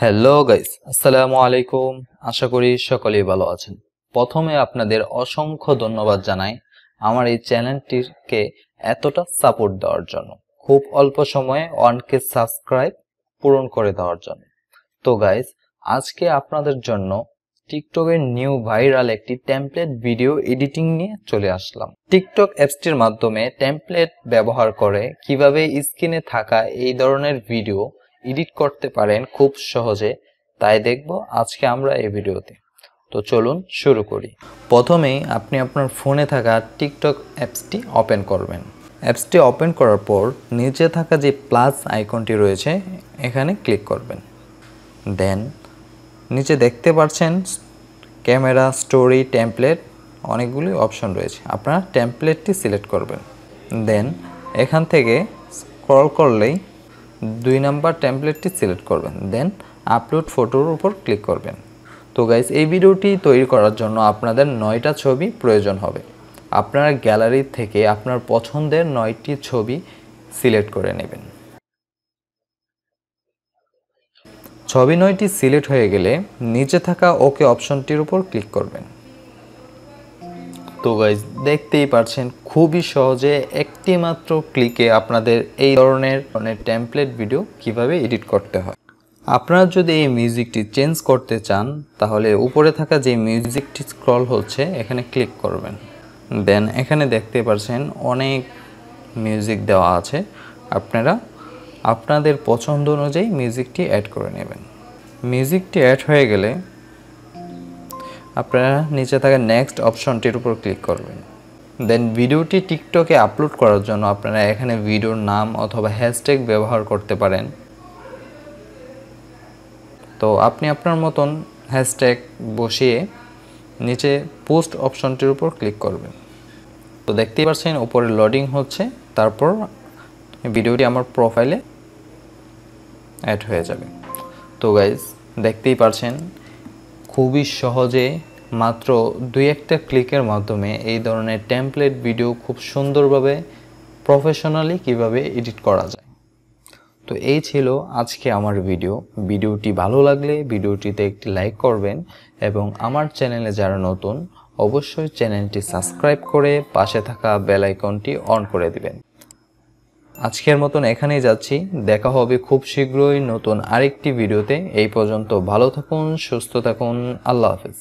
Hello guys, আসসালামু আলাইকুম। আশা করি সকলেই ভালো আছেন। প্রথমে আপনাদের অসংখ্য ধন্যবাদ জানাই আমার এই চ্যানেলটিকে এতটা সাপোর্ট দেওয়ার জন্য, খুব অল্প সময়ে 1K সাবস্ক্রাইব পূরণ করে দেওয়ার জন্য। তো গাইস, আজকে আপনাদের জন্য টিকটকের নিউ ভাইরাল একটি টেমপ্লেট ভিডিও এডিটিং নিয়ে চলে আসলাম। টিকটক অ্যাপসটির মাধ্যমে টেমপ্লেট ব্যবহার করে কিভাবে স্ক্রিনে থাকা এই ধরনের ভিডিও এডিট করতে পারেন খুব সহজে, তাই দেখব আজকে আমরা এই ভিডিওতে। তো চলুন শুরু করি। প্রথমেই আপনি আপনার ফোনে থাকা টিকটক অ্যাপসটি ওপেন করবেন। অ্যাপসটি ওপেন করার পর নিচে থাকা যে প্লাস আইকনটি রয়েছে এখানে ক্লিক করবেন। দেন নিচে দেখতে পাচ্ছেন ক্যামেরা, স্টোরি, টেমপ্লেট অনেকগুলি অপশন রয়েছে। আপনারা টেমপ্লেটটি সিলেক্ট করবেন। দেন এখান থেকে স্ক্রল করলেই 2 নাম্বার টেমপ্লেটটি সিলেক্ট করবেন। দেন আপলোড ফটোর উপর ক্লিক করবেন। তো গাইস, এই ভিডিওটি তৈরি করার জন্য আপনাদের 9টা ছবি প্রয়োজন হবে। আপনারা গ্যালারি থেকে আপনার পছন্দের 9টি ছবি সিলেক্ট করে নেবেন। ছবি 9টি সিলেক্ট হয়ে গেলে নিচে থাকা ওকে অপশনটির উপর ক্লিক করবেন। তো গাইস, দেখতেই পাচ্ছেন খুবই সহজে একটি মাত্র ক্লিকে আপনাদের এই ধরনের টেমপ্লেট ভিডিও কিভাবে এডিট করতে হয়। আপনারা যদি এই মিউজিকটি চেঞ্জ করতে চান তাহলে উপরে থাকা যে মিউজিকটি স্ক্রল হচ্ছে এখানে ক্লিক করবেন। দেন এখানে দেখতে পাচ্ছেন অনেক মিউজিক দেওয়া আছে। আপনারা আপনাদের পছন্দ অনুযায়ী মিউজিকটি অ্যাড করে নেবেন। মিউজিকটি অ্যাড হয়ে গেলে আপনারা নিচে থাকা নেক্সট অপশনটির উপর ক্লিক করবেন। দেন ভিডিওটি টিকটকে আপলোড করার জন্য আপনারা এখানে ভিডিওর নাম অথবা হ্যাশট্যাগ ব্যবহার করতে পারেন। তো আপনি আপনার মতন হ্যাশট্যাগ বসিয়ে নিচে পোস্ট অপশনটির উপর ক্লিক করবেন। তো দেখতেই পাচ্ছেন উপরে লোডিং হচ্ছে, তারপর ভিডিওটি আমার প্রোফাইলে অ্যাড হয়ে যাবে। তো গাইজ, দেখতেই পাচ্ছেন খুবই সহজে মাত্র 2-1টা ক্লিকের মাধ্যমে এই ধরনের টেমপ্লেট ভিডিও খুব সুন্দরভাবে প্রফেশনালি কিভাবে এডিট করা যায়। তো এই ছিল আজকে আমার ভিডিওটি ভালো লাগলে ভিডিওটিতে একটি লাইক করবেন এবং আমার চ্যানেলে যারা নতুন অবশ্যই চ্যানেলটি সাবস্ক্রাইব করে পাশে থাকা বেল আইকনটি অন করে দিবেন। আজকের মতন এখানেই যাচ্ছি, দেখা হবে খুব শীঘ্রই নতুন আরেকটি ভিডিওতে। এই পর্যন্ত ভালো থাকুন, সুস্থ থাকুন, আল্লাহ হাফেজ।